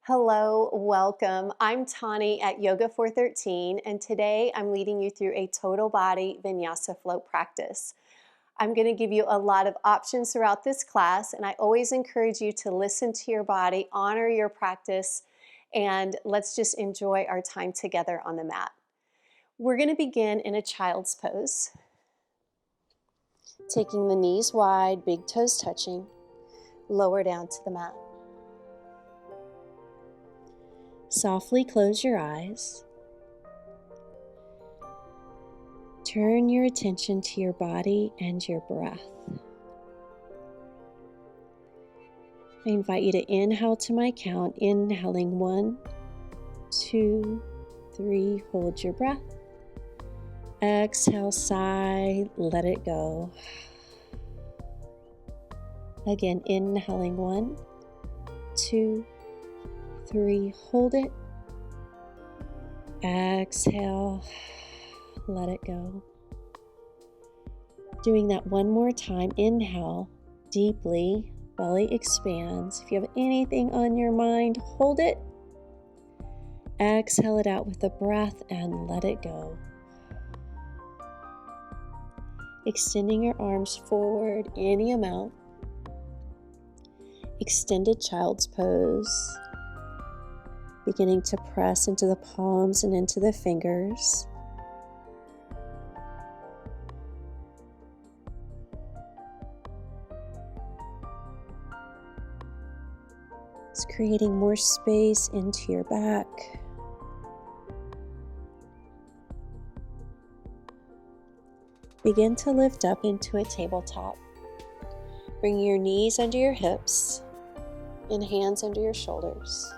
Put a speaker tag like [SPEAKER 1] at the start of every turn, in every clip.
[SPEAKER 1] Hello, welcome. I'm Tauni at Yoga 413, and today I'm leading you through a total body Vinyasa flow practice. I'm going to give you a lot of options throughout this class, and I always encourage you to listen to your body, honor your practice, and let's just enjoy our time together on the mat. We're going to begin in a child's pose, taking the knees wide, big toes touching, lower down to the mat. Softly close your eyes. Turn your attention to your body and your breath. I invite you to inhale to my count, inhaling 1, 2, 3, hold your breath. Exhale, sigh, let it go. Again, inhaling 1, 2, 3, hold it. Exhale, let it go. Doing that one more time. Inhale deeply, belly expands. If you have anything on your mind, hold it. Exhale it out with a breath and let it go. Extending your arms forward any amount. Extended child's pose. Beginning to press into the palms and into the fingers. It's creating more space into your back. Begin to lift up into a tabletop. Bring your knees under your hips and hands under your shoulders.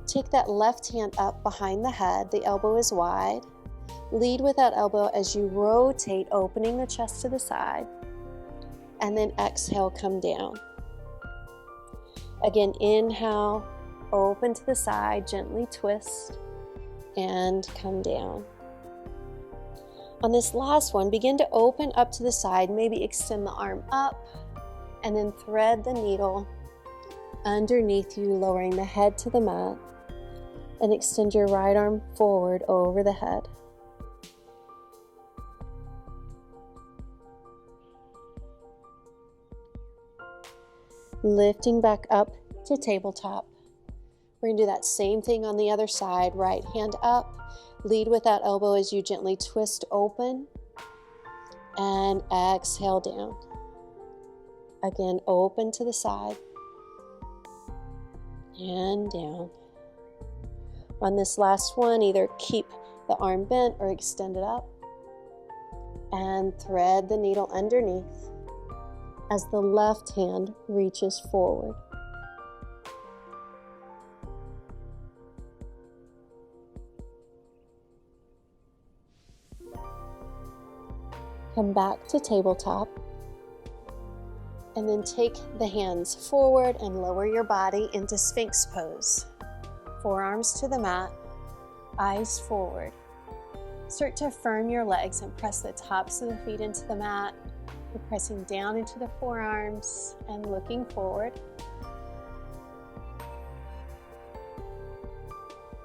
[SPEAKER 1] Take that left hand up behind the head, the elbow is wide. Lead with that elbow as you rotate, opening the chest to the side. And then exhale, come down. Again, inhale, open to the side, gently twist, and come down. On this last one, begin to open up to the side, maybe extend the arm up, and then thread the needle underneath you, lowering the head to the mat. And extend your right arm forward over the head. Lifting back up to tabletop. We're going to do that same thing on the other side. Right hand up. Lead with that elbow as you gently twist open. And exhale down. Again, open to the side. And down. On this last one, either keep the arm bent or extend it up. And thread the needle underneath as the left hand reaches forward. Come back to tabletop. And then take the hands forward and lower your body into Sphinx pose. Forearms to the mat, eyes forward. Start to firm your legs and press the tops of the feet into the mat. You're pressing down into the forearms and looking forward.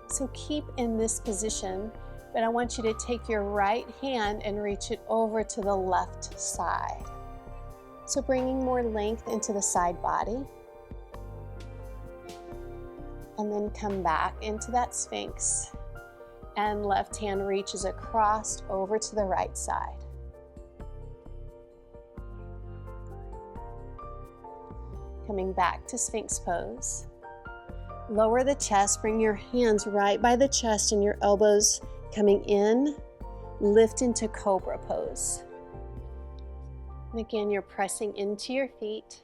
[SPEAKER 1] So keep in this position, but I want you to take your right hand and reach it over to the left side. So bringing more length into the side body. And then come back into that Sphinx. And left hand reaches across over to the right side. Coming back to Sphinx pose. Lower the chest, bring your hands right by the chest and your elbows coming in. Lift into Cobra pose. And again, you're pressing into your feet.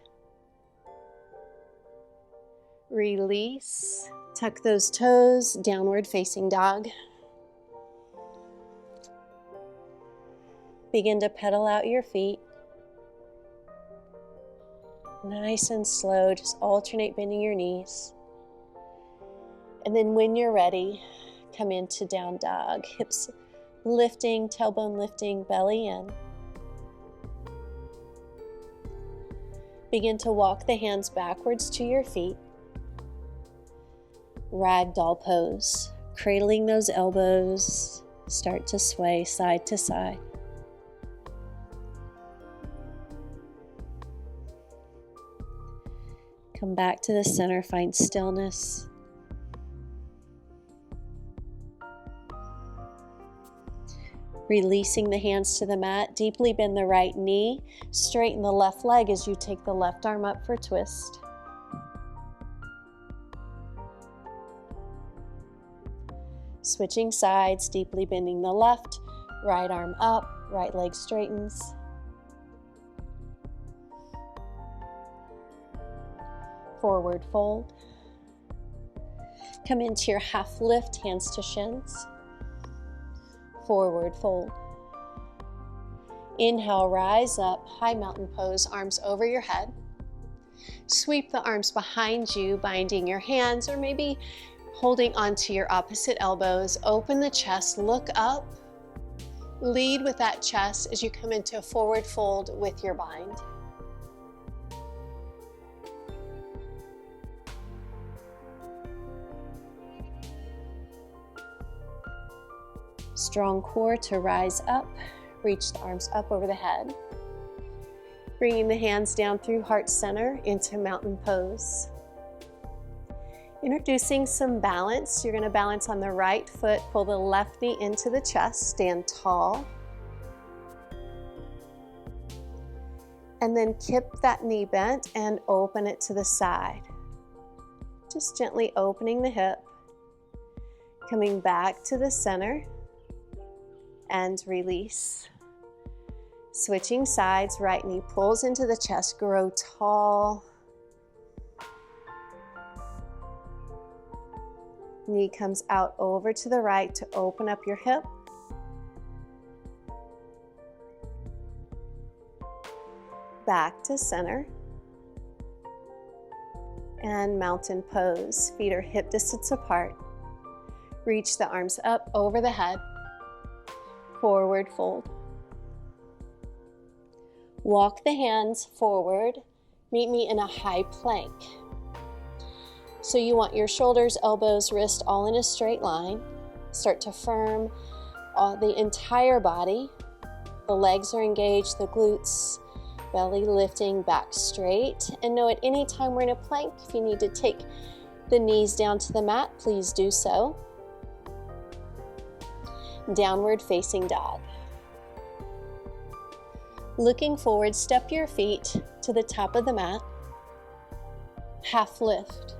[SPEAKER 1] Release, tuck those toes, downward facing dog. Begin to pedal out your feet. Nice and slow, just alternate bending your knees. And then when you're ready, come into down dog. Hips lifting, tailbone lifting, belly in. Begin to walk the hands backwards to your feet. Ragdoll pose. Cradling those elbows, start to sway side to side. Come back to the center, find stillness. Releasing the hands to the mat, deeply bend the right knee, straighten the left leg as you take the left arm up for twist. Switching sides, deeply bending the left, right arm up, right leg straightens. Forward fold. Come into your half lift, hands to shins. Forward fold. Inhale, rise up, high mountain pose, arms over your head. Sweep the arms behind you, binding your hands, or maybe holding onto your opposite elbows. Open the chest, look up. Lead with that chest as you come into a forward fold with your bind. Strong core to rise up. Reach the arms up over the head. Bringing the hands down through heart center into mountain pose. Introducing some balance. You're going to balance on the right foot, pull the left knee into the chest, stand tall. And then keep that knee bent and open it to the side. Just gently opening the hip. Coming back to the center and release. Switching sides, right knee pulls into the chest, grow tall. Knee comes out over to the right to open up your hip. Back to center. And mountain pose. Feet are hip distance apart. Reach the arms up over the head. Forward fold. Walk the hands forward. Meet me in a high plank. So you want your shoulders, elbows, wrists all in a straight line. Start to firm the entire body. The legs are engaged, the glutes, belly lifting back straight. And know at any time we're in a plank, if you need to take the knees down to the mat, please do so. Downward facing dog. Looking forward, step your feet to the top of the mat. Half lift.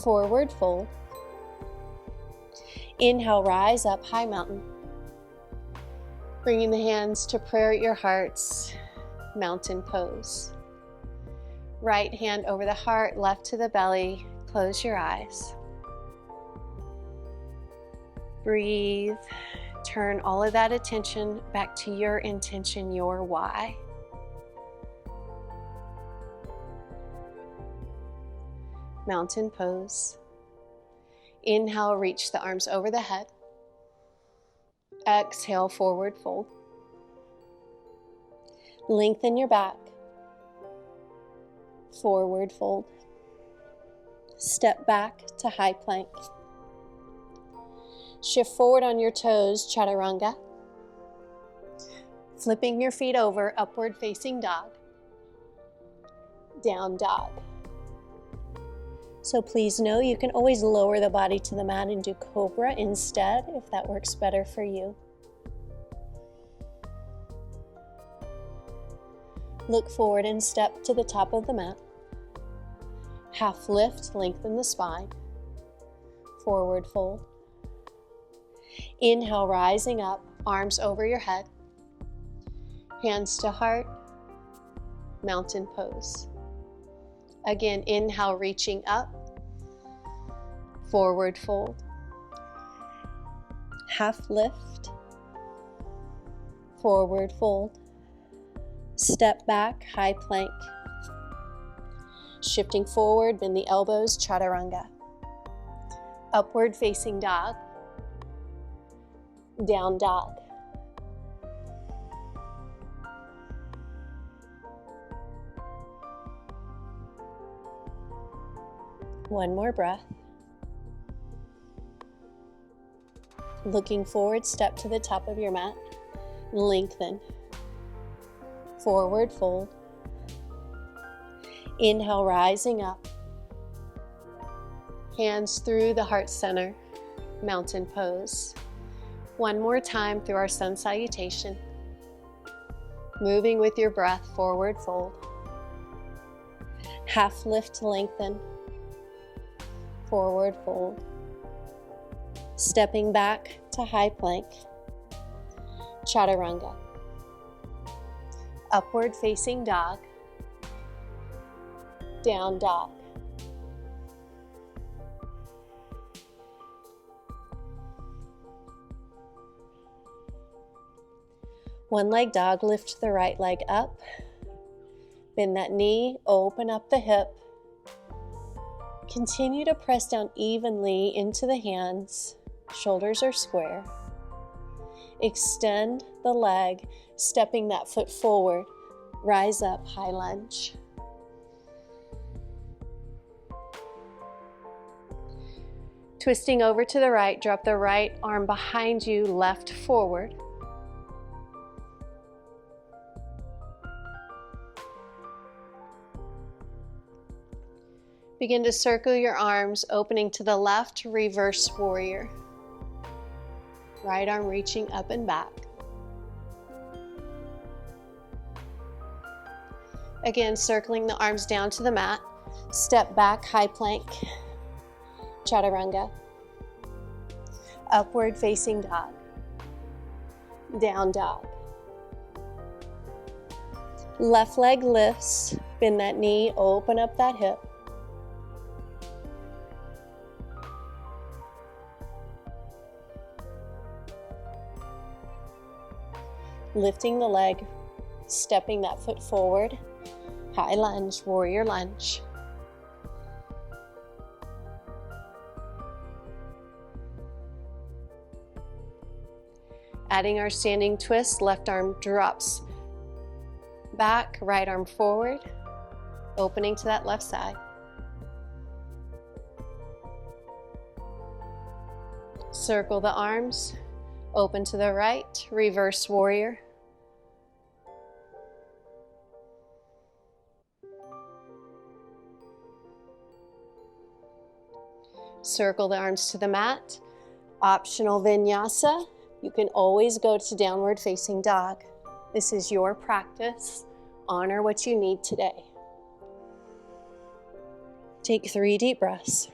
[SPEAKER 1] Forward fold. Inhale, rise up, high mountain. Bringing the hands to prayer at your hearts, mountain pose. Right hand over the heart, left to the belly, close your eyes. Breathe, turn all of that attention back to your intention, your why. Mountain pose. Inhale, reach the arms over the head. Exhale, forward fold. Lengthen your back. Forward fold. Step back to high plank. Shift forward on your toes, chaturanga. Flipping your feet over, upward facing dog. Down dog. So please know you can always lower the body to the mat and do cobra instead if that works better for you. Look forward and step to the top of the mat. Half lift, lengthen the spine. Forward fold. Inhale, rising up, arms over your head. Hands to heart, mountain pose. Again, inhale, reaching up, forward fold. Half lift, forward fold. Step back, high plank. Shifting forward, bend the elbows, chaturanga. Upward facing dog. Down dog. One more breath. Looking forward, step to the top of your mat. Lengthen. Forward fold. Inhale, rising up. Hands through the heart center. Mountain pose. One more time through our sun salutation. Moving with your breath, forward fold. Half lift, lengthen. Forward fold. Stepping back to high plank. Chaturanga. Upward facing dog. Down dog. One leg dog, lift the right leg up. Bend that knee, open up the hip. Continue to press down evenly into the hands. Shoulders are square. Extend the leg, stepping that foot forward. Rise up, high lunge. Twisting over to the right, drop the right arm behind you, left forward. Begin to circle your arms, opening to the left, reverse warrior. Right arm reaching up and back. Again, circling the arms down to the mat. Step back, high plank. Chaturanga. Upward facing dog. Down dog. Left leg lifts. Bend that knee, open up that hip. Lifting the leg, stepping that foot forward. High lunge, warrior lunge. Adding our standing twist, left arm drops back, right arm forward, opening to that left side. Circle the arms. Open to the right, reverse warrior. Circle the arms to the mat. Optional vinyasa. You can always go to downward facing dog. This is your practice. Honor what you need today. Take 3 deep breaths.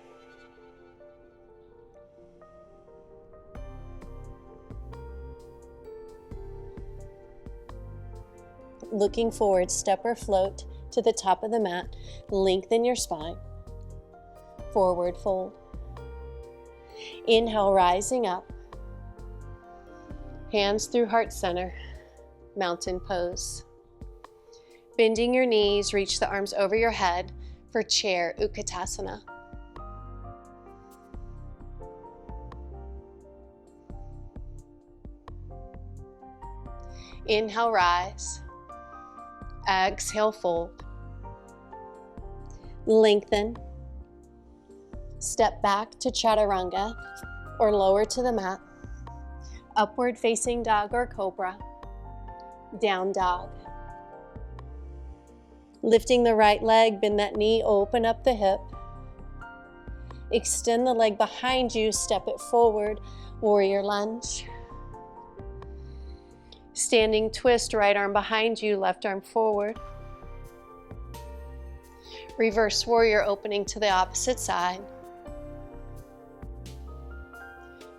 [SPEAKER 1] Looking forward, step or float to the top of the mat. Lengthen your spine. Forward fold. Inhale, rising up. Hands through heart center. Mountain pose. Bending your knees, reach the arms over your head for chair Utkatasana. Inhale, rise. Exhale, fold. Lengthen. Step back to chaturanga or lower to the mat. Upward facing dog or cobra. Down dog. Lifting the right leg, bend that knee, open up the hip. Extend the leg behind you, step it forward, warrior lunge. Standing twist, right arm behind you, left arm forward. Reverse warrior, opening to the opposite side.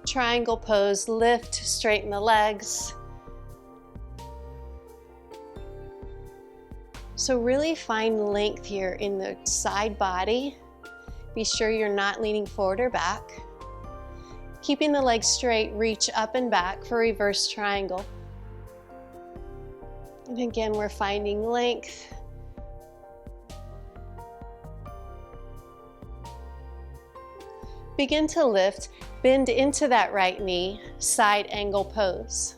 [SPEAKER 1] Triangle pose, lift, straighten the legs. So really find length here in the side body. Be sure you're not leaning forward or back. Keeping the legs straight, reach up and back for reverse triangle. And again, we're finding length. Begin to lift, bend into that right knee, side angle pose.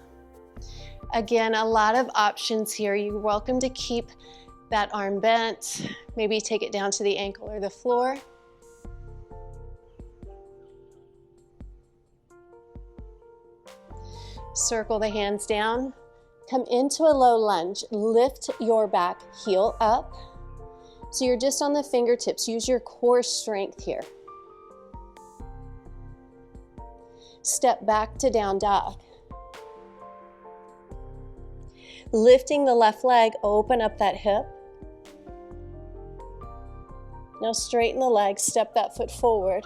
[SPEAKER 1] Again, a lot of options here. You're welcome to keep that arm bent. Maybe take it down to the ankle or the floor. Circle the hands down. Come into a low lunge. Lift your back heel up. So you're just on the fingertips. Use your core strength here. Step back to down dog. Lifting the left leg, open up that hip. Now straighten the leg, step that foot forward.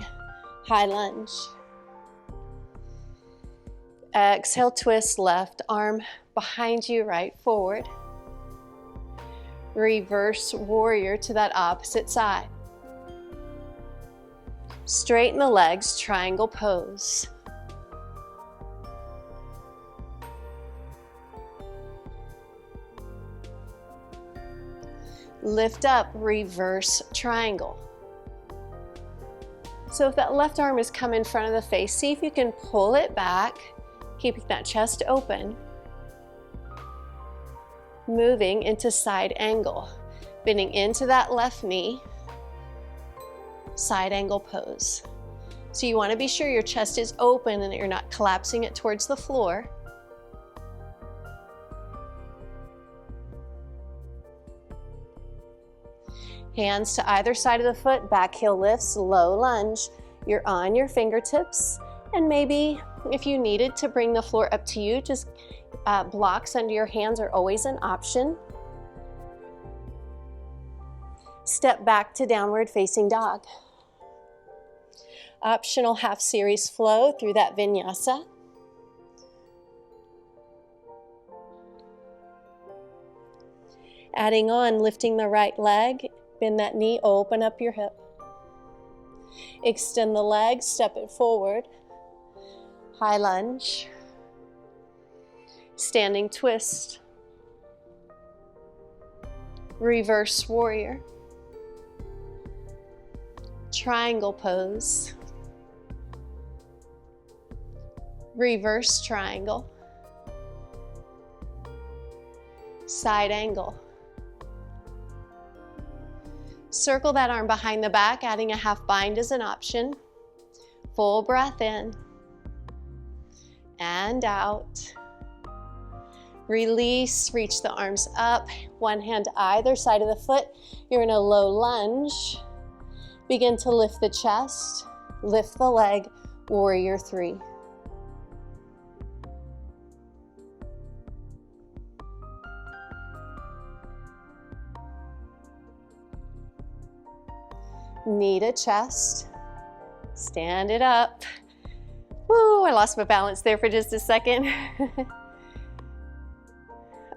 [SPEAKER 1] High lunge. Exhale, twist left arm behind you, right forward. Reverse warrior to that opposite side. Straighten the legs, triangle pose. Lift up, reverse triangle. So if that left arm is come in front of the face, see if you can pull it back, keeping that chest open. Moving into side angle, bending into that left knee, side angle pose. So you want to be sure your chest is open and that you're not collapsing it towards the floor. Hands to either side of the foot, back heel lifts, low lunge. You're on your fingertips, and maybe if you needed to bring the floor up to you, just blocks under your hands are always an option. Step back to downward facing dog. Optional half series flow through that vinyasa. Adding on, lifting the right leg, bend that knee, open up your hip. Extend the leg, step it forward. High lunge. Standing twist. Reverse warrior. Triangle pose. Reverse triangle. Side angle. Circle that arm behind the back, adding a half bind as an option. Full breath in and out. Release, reach the arms up, one hand to either side of the foot. You're in a low lunge. Begin to lift the chest, lift the leg, warrior three. Knee to chest, stand it up. Woo, I lost my balance there for just a second.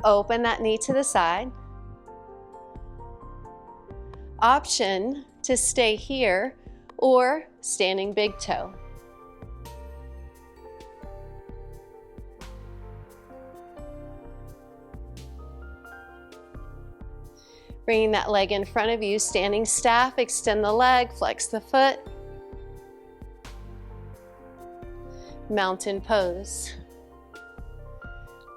[SPEAKER 1] Open that knee to the side. Option to stay here or standing big toe. Bringing that leg in front of you, standing staff, extend the leg, flex the foot. Mountain pose.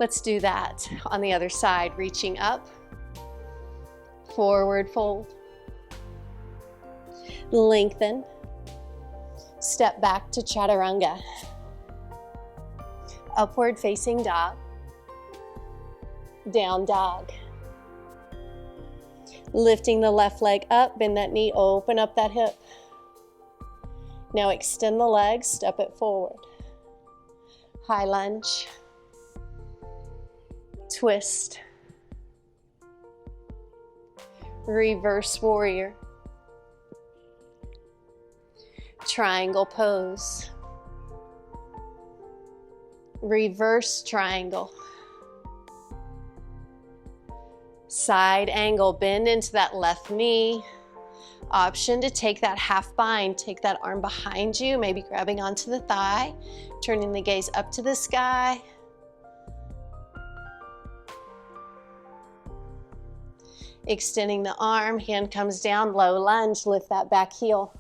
[SPEAKER 1] Let's do that on the other side, reaching up, forward fold. Lengthen, step back to chaturanga. Upward facing dog, down dog. Lifting the left leg up, bend that knee, open up that hip. Now extend the leg, step it forward. High lunge. Twist. Reverse warrior. Triangle pose. Reverse triangle. Side angle, bend into that left knee. Option to take that half bind, take that arm behind you, maybe grabbing onto the thigh, turning the gaze up to the sky. Extending the arm, hand comes down, low lunge, lift that back heel.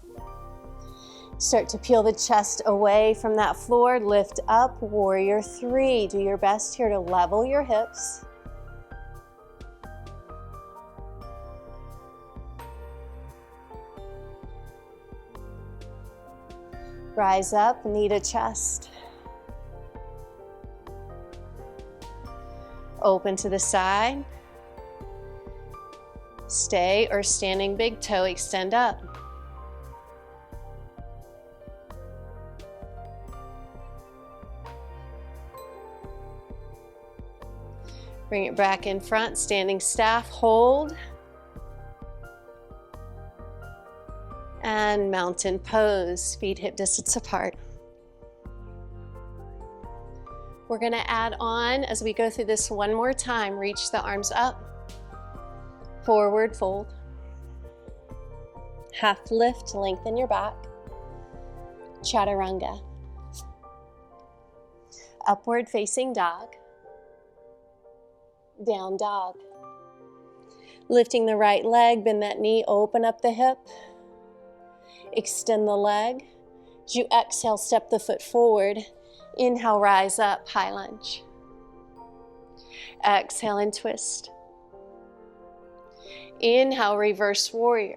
[SPEAKER 1] Start to peel the chest away from that floor, lift up, warrior three. Do your best here to level your hips. Rise up, knee to chest. Open to the side. Stay or standing big toe, extend up. Bring it back in front, standing staff, hold. And mountain pose, feet hip distance apart. We're gonna add on, as we go through this one more time, reach the arms up, forward fold, half lift, lengthen your back, chaturanga, upward facing dog, down dog. Lifting the right leg, bend that knee, open up the hip, extend the leg. As you exhale, step the foot forward. Inhale, rise up, high lunge. Exhale and twist. Inhale, reverse warrior.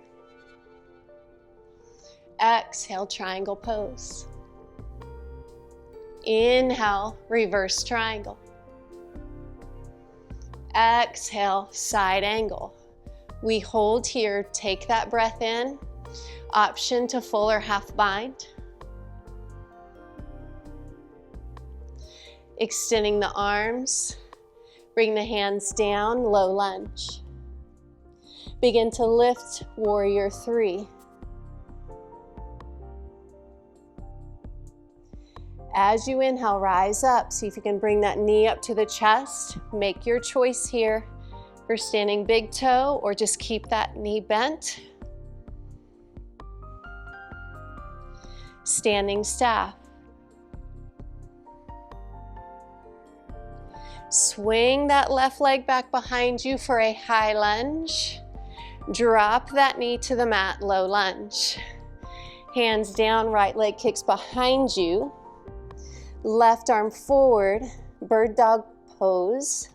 [SPEAKER 1] Exhale, triangle pose. Inhale, reverse triangle. Exhale, side angle. We hold here, take that breath in. Option to full or half bind. Extending the arms. Bring the hands down, low lunge. Begin to lift, warrior three. As you inhale, rise up. See if you can bring that knee up to the chest. Make your choice here for standing big toe or just keep that knee bent. Standing staff. Swing that left leg back behind you for a high lunge. Drop that knee to the mat, low lunge. Hands down, right leg kicks behind you. Left arm forward, bird dog pose.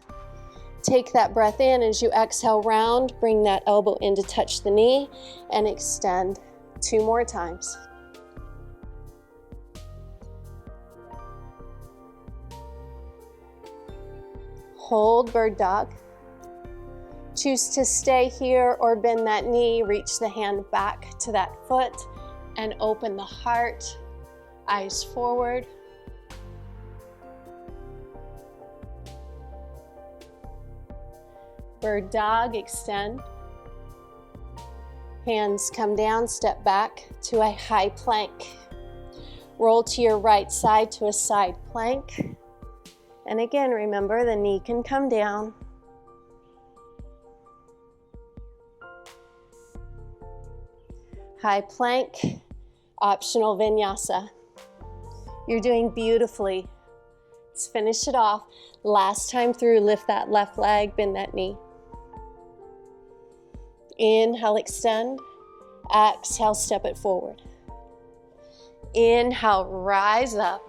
[SPEAKER 1] Take that breath in. As you exhale, round, bring that elbow in to touch the knee and extend 2 more times. Hold bird dog. Choose to stay here or bend that knee, reach the hand back to that foot and open the heart, eyes forward. Bird dog, extend. Hands come down, step back to a high plank. Roll to your right side to a side plank. And again, remember the knee can come down. High plank, optional vinyasa. You're doing beautifully. Let's finish it off. Last time through, lift that left leg, bend that knee. Inhale, extend. Exhale, step it forward. Inhale, rise up.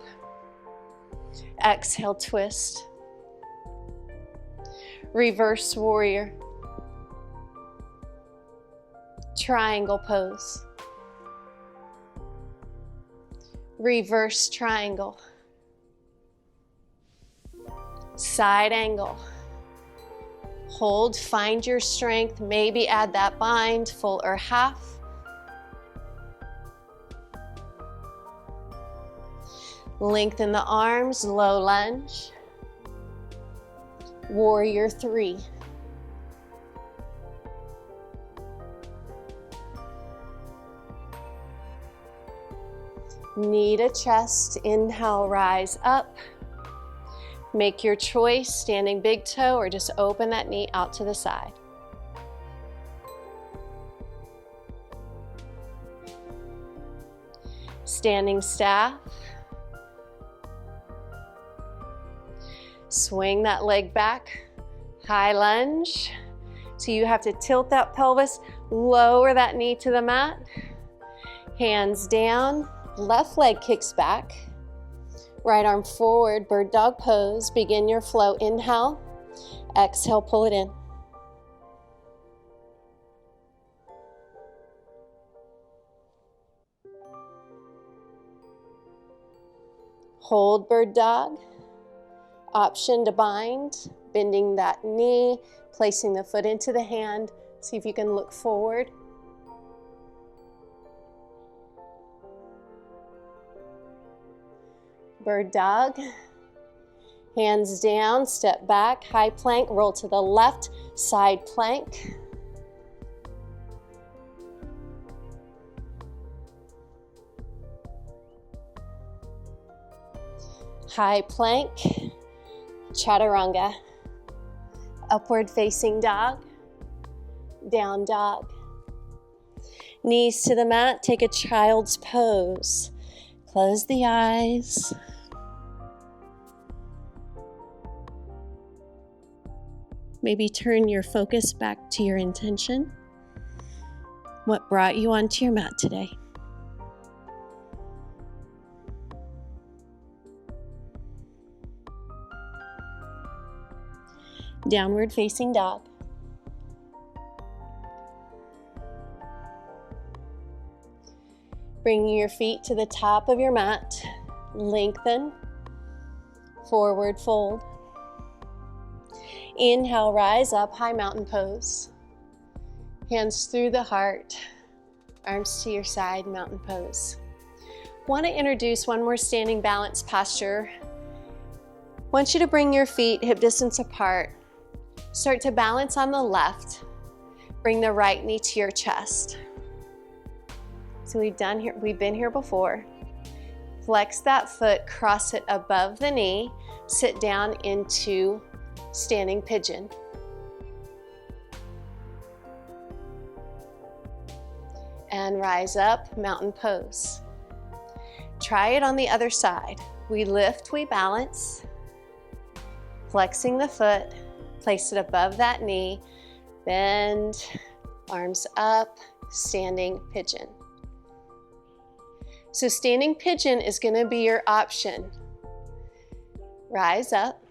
[SPEAKER 1] Exhale, twist. Reverse warrior. Triangle pose. Reverse triangle. Side angle. Hold, find your strength, maybe add that bind, full or half. Lengthen the arms, low lunge. Warrior three. Knee to chest, inhale, rise up. Make your choice, standing big toe or just open that knee out to the side. Standing staff. Swing that leg back, high lunge. So you have to tilt that pelvis, lower that knee to the mat. Hands down, left leg kicks back. Right arm forward, bird dog pose. Begin your flow. Inhale, exhale, pull it in. Hold bird dog. Option to bind, Bending that knee, placing the foot into the hand. See if you can look forward. Bird dog. Hands down, step back, high plank, roll to the left, side plank. High plank, chaturanga. Upward facing dog, down dog. Knees to the mat, take a child's pose. Close the eyes. Maybe turn your focus back to your intention. What brought you onto your mat today? Downward facing dog. Bringing your feet to the top of your mat. Lengthen. Forward fold. Inhale, rise up, high mountain pose. Hands through the heart. Arms to your side, mountain pose. Want to introduce one more standing balance posture. Want you to bring your feet hip distance apart. Start to balance on the left. Bring the right knee to your chest. So we've been here before. Flex that foot, cross it above the knee, sit down into standing pigeon. And rise up, mountain pose. Try it on the other side. We lift, we balance, flexing the foot, place it above that knee, bend, arms up, standing pigeon. So standing pigeon is going to be your option. Rise up.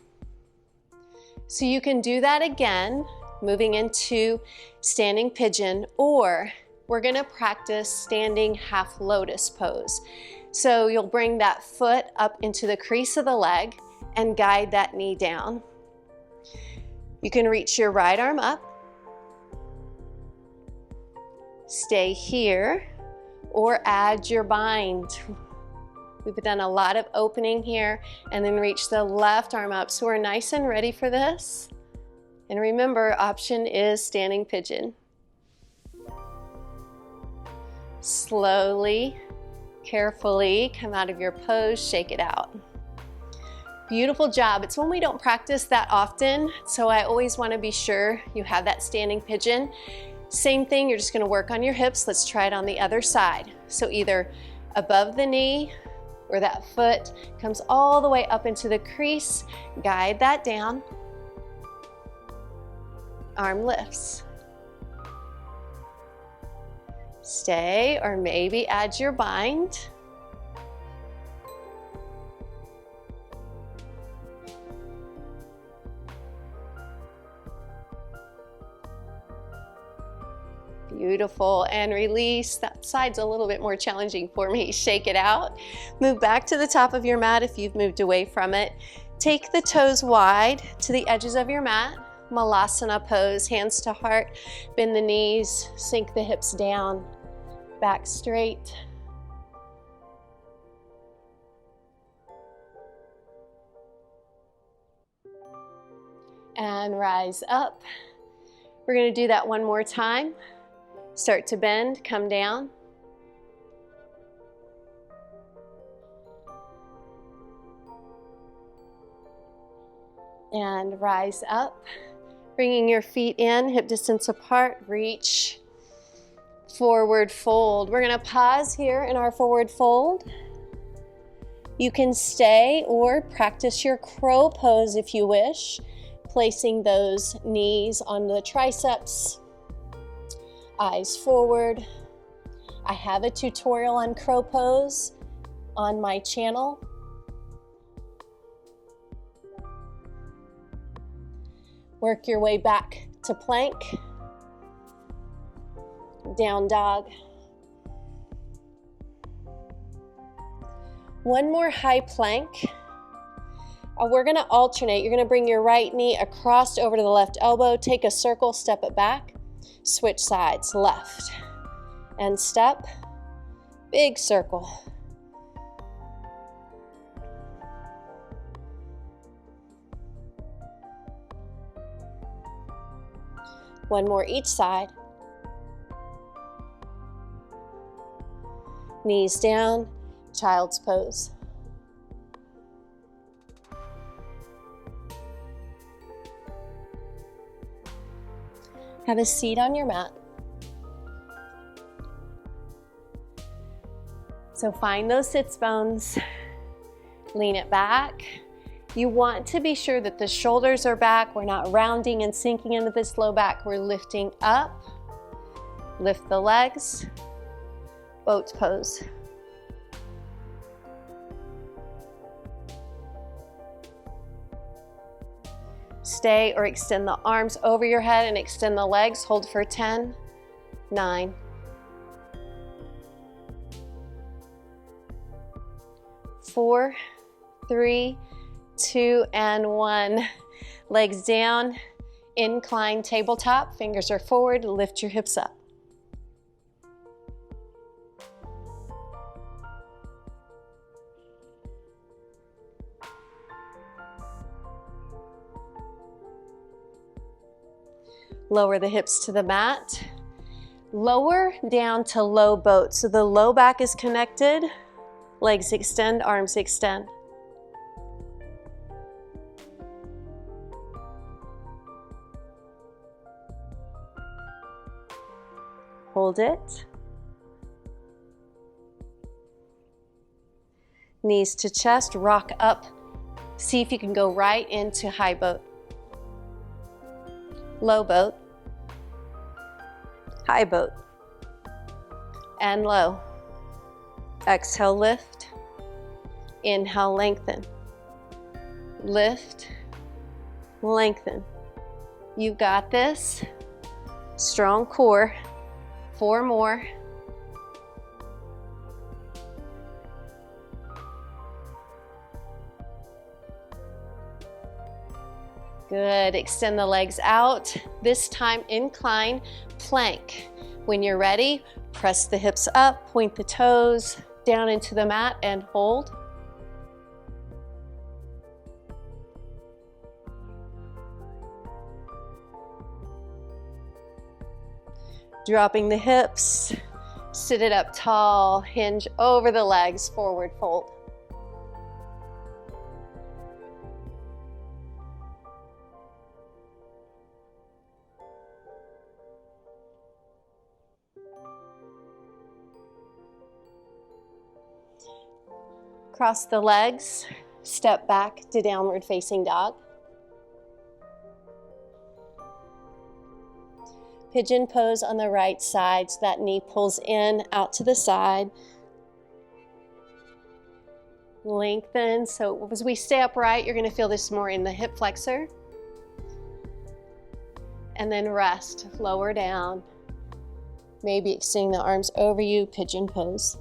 [SPEAKER 1] So you can do that again, moving into standing pigeon, or we're going to practice standing half lotus pose. So you'll bring that foot up into the crease of the leg and guide that knee down. You can reach your right arm up, stay here, or add your bind. We've done a lot of opening here, and then reach the left arm up. So we're nice and ready for this. And remember, option is standing pigeon. Slowly, carefully come out of your pose, shake it out. Beautiful job. It's one we don't practice that often, so I always want to be sure you have that standing pigeon. Same thing, you're just going to work on your hips. Let's try it on the other side. So either above the knee, where that foot comes all the way up into the crease, guide that down. Arm lifts. Stay, or maybe add your bind. Beautiful, and release. That side's a little bit more challenging for me. Shake it out. Move back to the top of your mat if you've moved away from it. Take the toes wide to the edges of your mat. Malasana pose, hands to heart. Bend the knees, sink the hips down. Back straight. And rise up. We're going to do that one more time. Start to bend, come down. And rise up. Bringing your feet in, hip distance apart, reach. Forward fold. We're going to pause here in our forward fold. You can stay or practice your crow pose if you wish, placing those knees on the triceps. Eyes forward. I have a tutorial on crow pose on my channel. Work your way back to plank. Down dog. One more high plank. We're gonna alternate. You're gonna bring your right knee across over to the left elbow, take a circle, step it back, switch sides, left, and step, big circle. One more each side. Knees down, child's pose. Have a seat on your mat. So find those sits bones, lean it back. You want to be sure that the shoulders are back. We're not rounding and sinking into this low back. We're lifting up, lift the legs, boat pose. Stay or extend the arms over your head and extend the legs. Hold for 10, 9, 4, 3, 2, and 1. Legs down, incline tabletop. Fingers are forward, lift your hips up. Lower the hips to the mat. Lower down to low boat. So the low back is connected. Legs extend, arms extend. Hold it. Knees to chest, rock up. See if you can go right into high boat. Low boat, high boat, and low. Exhale, lift. Inhale, lengthen. Lift, lengthen. You got this. Strong core. 4 more. Good, extend the legs out. This time incline, plank. When you're ready, press the hips up, point the toes down into the mat and hold. Dropping the hips, sit it up tall, hinge over the legs, forward fold. Cross the legs, step back to downward facing dog. Pigeon pose on the right side, so that knee pulls in, out to the side. Lengthen, so as we stay upright, you're gonna feel this more in the hip flexor. And then rest, lower down. Maybe extending the arms over you, pigeon pose.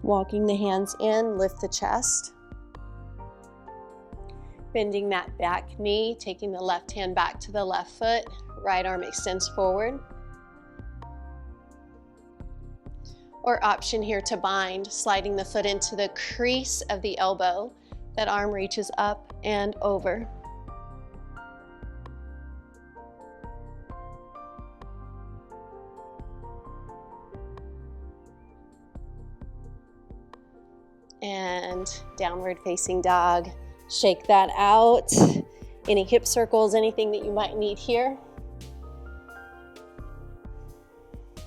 [SPEAKER 1] Walking the hands in, lift the chest. Bending that back knee, taking the left hand back to the left foot, right arm extends forward. Or option here to bind, sliding the foot into the crease of the elbow. That arm reaches up and over. And downward facing dog. Shake that out. Any hip circles, anything that you might need here.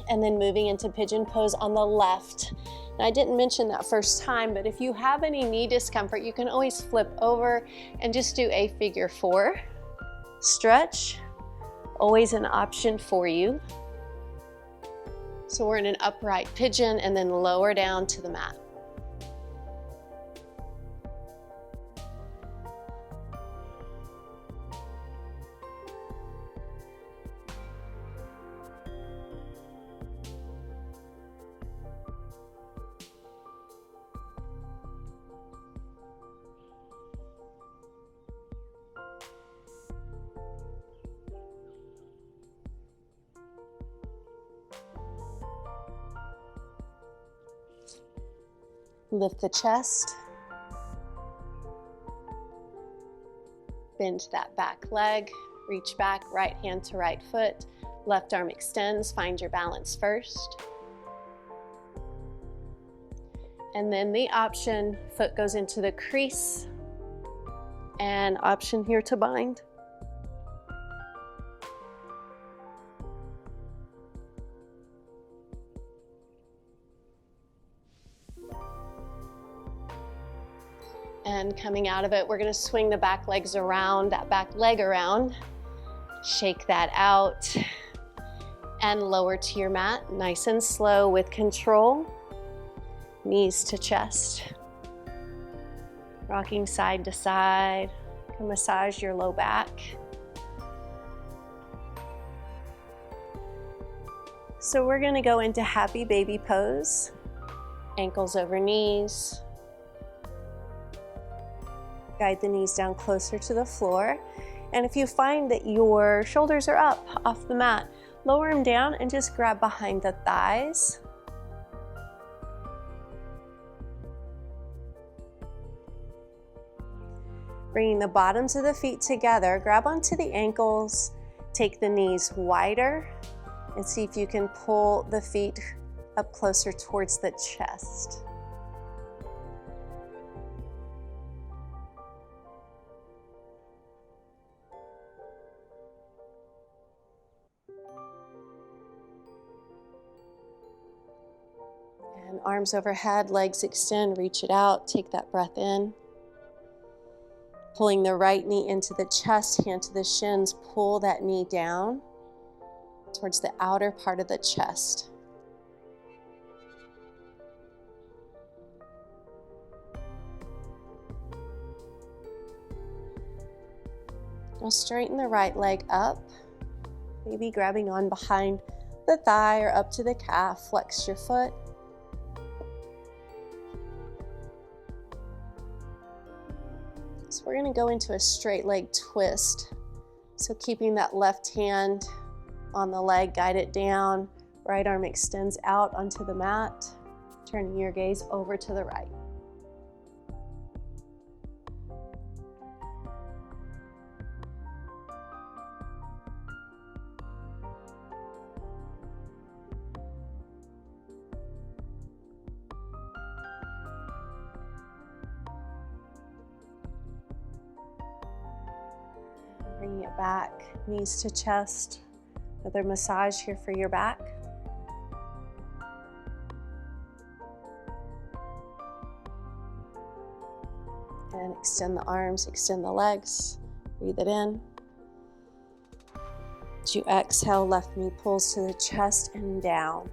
[SPEAKER 1] And then moving into pigeon pose on the left. And I didn't mention that first time, but if you have any knee discomfort, you can always flip over and just do a figure 4. Stretch, always an option for you. So we're in an upright pigeon and then lower down to the mat. Lift the chest. Bend that back leg. Reach back, right hand to right foot. Left arm extends. Find your balance first. And then the option, foot goes into the crease. And option here to bind. And coming out of it, we're going to swing the back legs around, that back leg around. Shake that out and lower to your mat, nice and slow with control. Knees to chest. Rocking side to side. You can massage your low back. So we're going to go into happy baby pose. Ankles over knees. Guide the knees down closer to the floor. And if you find that your shoulders are up off the mat, lower them down and just grab behind the thighs. Bringing the bottoms of the feet together, grab onto the ankles, take the knees wider, and see if you can pull the feet up closer towards the chest. And arms overhead, legs extend, reach it out, take that breath in. Pulling the right knee into the chest, hand to the shins, pull that knee down towards the outer part of the chest. Now straighten the right leg up, maybe grabbing on behind the thigh or up to the calf, flex your foot. So we're going to go into a straight leg twist. So keeping that left hand on the leg, guide it down. Right arm extends out onto the mat. Turning your gaze over to the right. Bringing it back, knees to chest. Another massage here for your back. And extend the arms, extend the legs. Breathe it in. As you exhale, left knee pulls to the chest and down.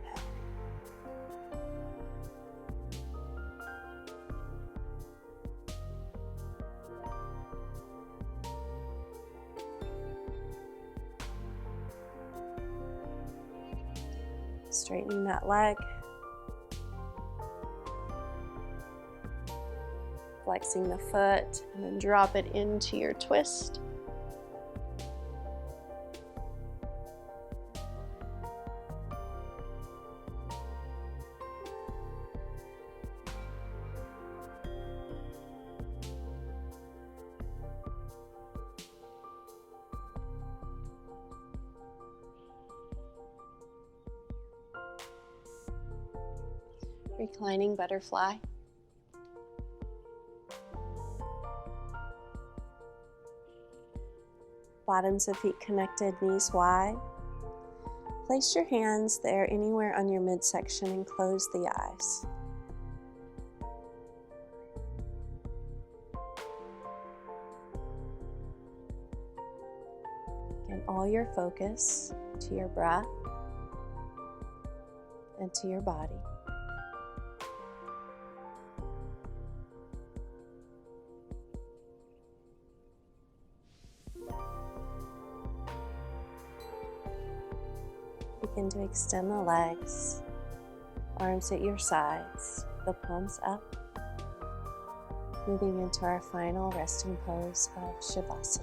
[SPEAKER 1] Straightening that leg. Flexing the foot and then drop it into your twist. Reclining butterfly. Bottoms of feet connected, knees wide. Place your hands there anywhere on your midsection and close the eyes. Again, all your focus to your breath. and to your body. Begin to extend the legs, arms at your sides, the palms up, moving into our final resting pose of Shavasana.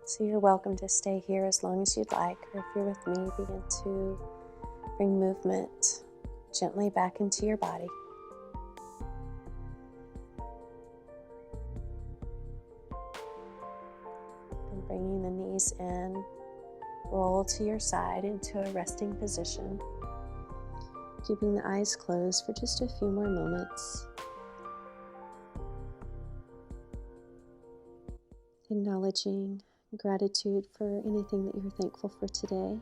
[SPEAKER 1] So you're welcome to stay here as long as you'd like, or if you're with me, begin to bring movement gently back into your body. And bringing the knees in, roll to your side into a resting position, keeping the eyes closed for just a few more moments. Acknowledging gratitude for anything that you're thankful for today,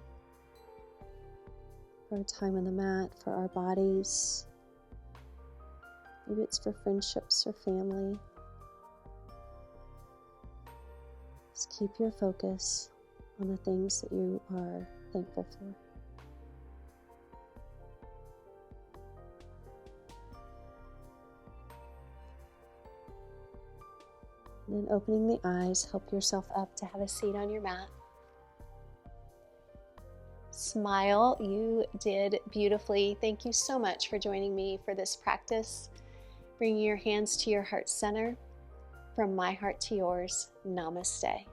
[SPEAKER 1] for our time on the mat, for our bodies. Maybe it's for friendships or family. Just keep your focus on the things that you are thankful for. And then opening the eyes, help yourself up to have a seat on your mat. Smile, you did beautifully. Thank you so much for joining me for this practice. Bringing your hands to your heart center. From my heart to yours, namaste.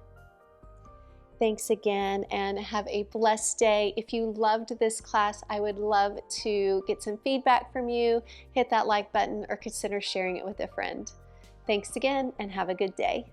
[SPEAKER 1] Thanks again and have a blessed day. If you loved this class, I would love to get some feedback from you. Hit that like button or consider sharing it with a friend. Thanks again and have a good day.